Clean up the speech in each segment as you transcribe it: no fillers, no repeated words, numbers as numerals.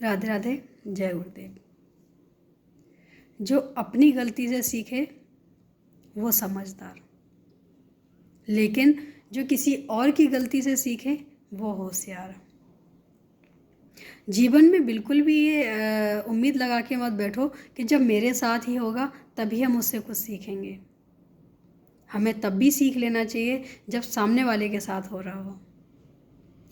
राधे राधे। जय गुरुदेव। जो अपनी गलती से सीखे वो समझदार, लेकिन जो किसी और की गलती से सीखे वो होशियार। जीवन में बिल्कुल भी ये उम्मीद लगा के मत बैठो कि जब मेरे साथ ही होगा तभी हम उससे कुछ सीखेंगे। हमें तब भी सीख लेना चाहिए जब सामने वाले के साथ हो रहा हो।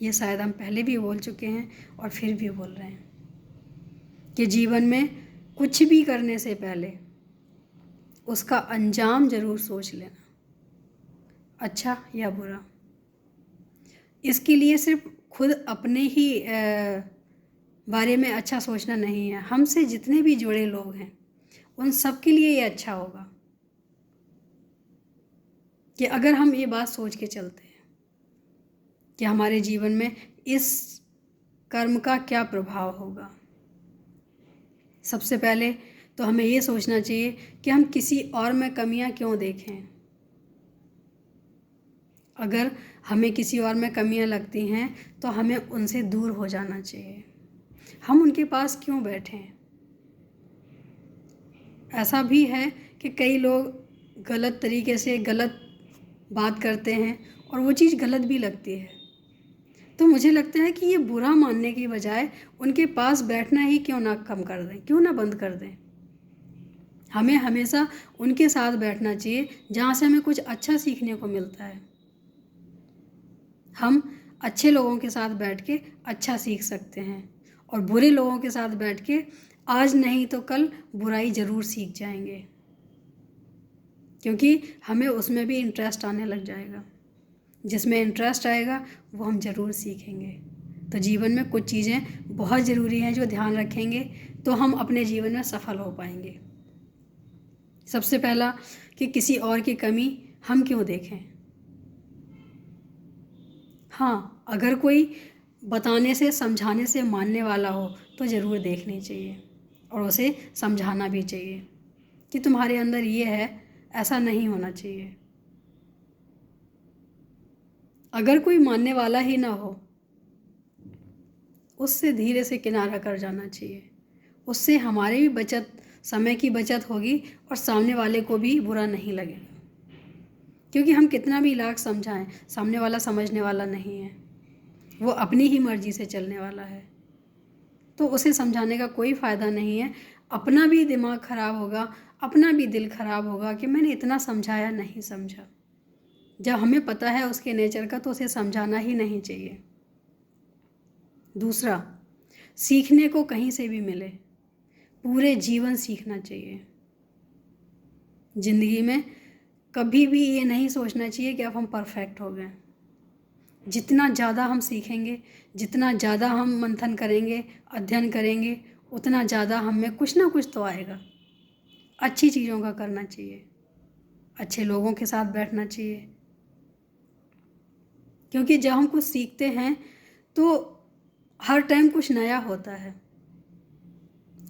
ये शायद हम पहले भी बोल चुके हैं और फिर भी बोल रहे हैं कि जीवन में कुछ भी करने से पहले उसका अंजाम ज़रूर सोच लेना, अच्छा या बुरा। इसके लिए सिर्फ खुद अपने ही बारे में अच्छा सोचना नहीं है, हमसे जितने भी जुड़े लोग हैं उन सब के लिए ये अच्छा होगा कि अगर हम ये बात सोच के चलते हैं कि हमारे जीवन में इस कर्म का क्या प्रभाव होगा। सबसे पहले तो हमें ये सोचना चाहिए कि हम किसी और में कमियां क्यों देखें। अगर हमें किसी और में कमियां लगती हैं तो हमें उनसे दूर हो जाना चाहिए। हम उनके पास क्यों बैठें। ऐसा भी है कि कई लोग गलत तरीके से गलत बात करते हैं और वो चीज़ गलत भी लगती है, तो मुझे लगता है कि ये बुरा मानने की बजाय उनके पास बैठना ही क्यों ना कम कर दें, क्यों ना बंद कर दें। हमें हमेशा उनके साथ बैठना चाहिए जहाँ से हमें कुछ अच्छा सीखने को मिलता है। हम अच्छे लोगों के साथ बैठ के अच्छा सीख सकते हैं और बुरे लोगों के साथ बैठ के आज नहीं तो कल बुराई ज़रूर सीख जाएंगे, क्योंकि हमें उसमें भी इंटरेस्ट आने लग जाएगा। जिसमें इंटरेस्ट आएगा वो हम ज़रूर सीखेंगे। तो जीवन में कुछ चीज़ें बहुत ज़रूरी हैं जो ध्यान रखेंगे तो हम अपने जीवन में सफल हो पाएंगे। सबसे पहला कि किसी और की कमी हम क्यों देखें। हाँ, अगर कोई बताने से समझाने से मानने वाला हो तो ज़रूर देखनी चाहिए और उसे समझाना भी चाहिए कि तुम्हारे अंदर ये है, ऐसा नहीं होना चाहिए। अगर कोई मानने वाला ही ना हो उससे धीरे से किनारा कर जाना चाहिए। उससे हमारी भी समय की बचत होगी और सामने वाले को भी बुरा नहीं लगेगा, क्योंकि हम कितना भी लाख समझाएं सामने वाला समझने वाला नहीं है, वो अपनी ही मर्जी से चलने वाला है। तो उसे समझाने का कोई फ़ायदा नहीं है। अपना भी दिमाग ख़राब होगा, अपना भी दिल ख़राब होगा कि मैंने इतना समझाया नहीं समझा। जब हमें पता है उसके नेचर का तो उसे समझाना ही नहीं चाहिए। दूसरा, सीखने को कहीं से भी मिले, पूरे जीवन सीखना चाहिए। ज़िंदगी में कभी भी ये नहीं सोचना चाहिए कि अब हम परफेक्ट हो गए। जितना ज़्यादा हम सीखेंगे, जितना ज़्यादा हम मंथन करेंगे, अध्ययन करेंगे, उतना ज़्यादा हम में कुछ ना कुछ तो आएगा। अच्छी चीज़ों का करना चाहिए, अच्छे लोगों के साथ बैठना चाहिए, क्योंकि जब हम कुछ सीखते हैं तो हर टाइम कुछ नया होता है,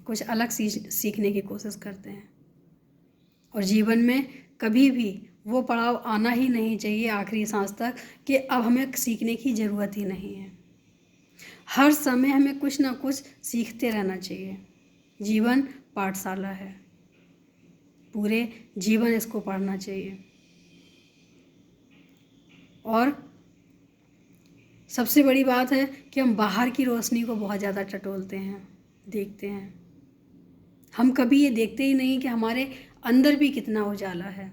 कुछ अलग सीखने की कोशिश करते हैं। और जीवन में कभी भी वो पड़ाव आना ही नहीं चाहिए आखिरी सांस तक कि अब हमें सीखने की ज़रूरत ही नहीं है। हर समय हमें कुछ ना कुछ सीखते रहना चाहिए। जीवन पाठशाला है, पूरे जीवन इसको पढ़ना चाहिए। और सबसे बड़ी बात है कि हम बाहर की रोशनी को बहुत ज़्यादा टटोलते हैं, देखते हैं। हम कभी ये देखते ही नहीं कि हमारे अंदर भी कितना उजाला है।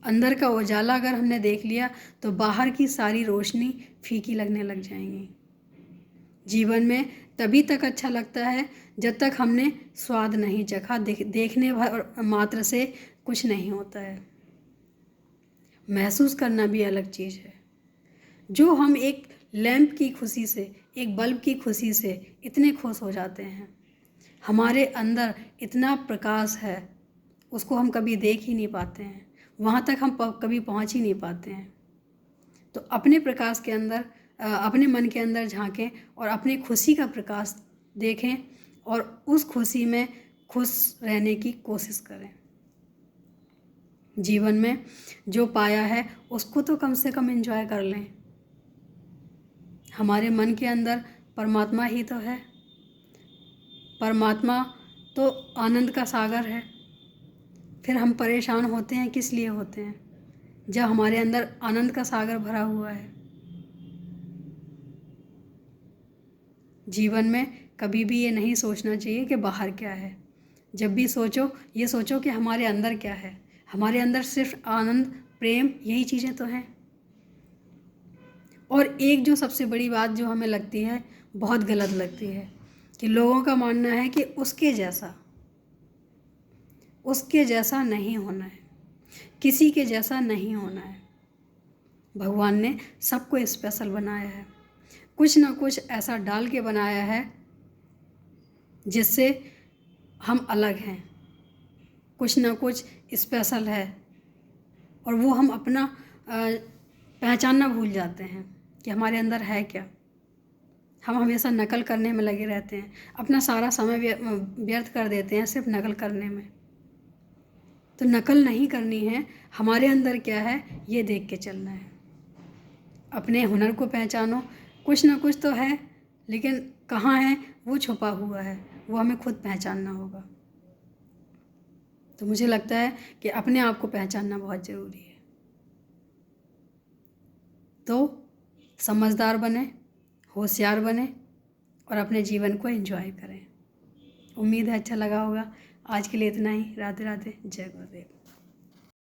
अंदर का उजाला अगर हमने देख लिया तो बाहर की सारी रोशनी फीकी लगने लग जाएंगी। जीवन में तभी तक अच्छा लगता है जब तक हमने स्वाद नहीं चखा। देखने मात्र से कुछ नहीं होता है, महसूस करना भी अलग चीज़ है। जो हम एक लैंप की खुशी से, एक बल्ब की खुशी से इतने खुश हो जाते हैं, हमारे अंदर इतना प्रकाश है, उसको हम कभी देख ही नहीं पाते हैं, वहाँ तक हम कभी पहुँच ही नहीं पाते हैं। तो अपने प्रकाश के अंदर, अपने मन के अंदर झांकें और अपनी खुशी का प्रकाश देखें और उस खुशी में खुश रहने की कोशिश करें। जीवन में जो पाया है उसको तो कम से कम एंजॉय कर लें। हमारे मन के अंदर परमात्मा ही तो है। परमात्मा तो आनंद का सागर है। फिर हम परेशान होते हैं किस लिए होते हैं, जब हमारे अंदर आनंद का सागर भरा हुआ है। जीवन में कभी भी ये नहीं सोचना चाहिए कि बाहर क्या है। जब भी सोचो ये सोचो कि हमारे अंदर क्या है। हमारे अंदर सिर्फ आनंद, प्रेम, यही चीज़ें तो हैं। और एक जो सबसे बड़ी बात जो हमें लगती है, बहुत गलत लगती है, कि लोगों का मानना है कि उसके जैसा नहीं होना है, किसी के जैसा नहीं होना है। भगवान ने सबको स्पेशल बनाया है, कुछ ना कुछ ऐसा डाल के बनाया है जिससे हम अलग हैं, कुछ ना कुछ स्पेशल है। और वो हम अपना पहचानना भूल जाते हैं कि हमारे अंदर है क्या। हम हमेशा नकल करने में लगे रहते हैं, अपना सारा समय व्यर्थ कर देते हैं सिर्फ नकल करने में। तो नकल नहीं करनी है, हमारे अंदर क्या है ये देख के चलना है। अपने हुनर को पहचानो, कुछ ना कुछ तो है, लेकिन कहाँ है वो छुपा हुआ है, वो हमें खुद पहचानना होगा। तो मुझे लगता है कि अपने आप को पहचानना बहुत ज़रूरी है। तो समझदार बने, होशियार बने और अपने जीवन को एंजॉय करें। उम्मीद है अच्छा लगा होगा। आज के लिए इतना ही। राधे राधे, जय गुरुदेव।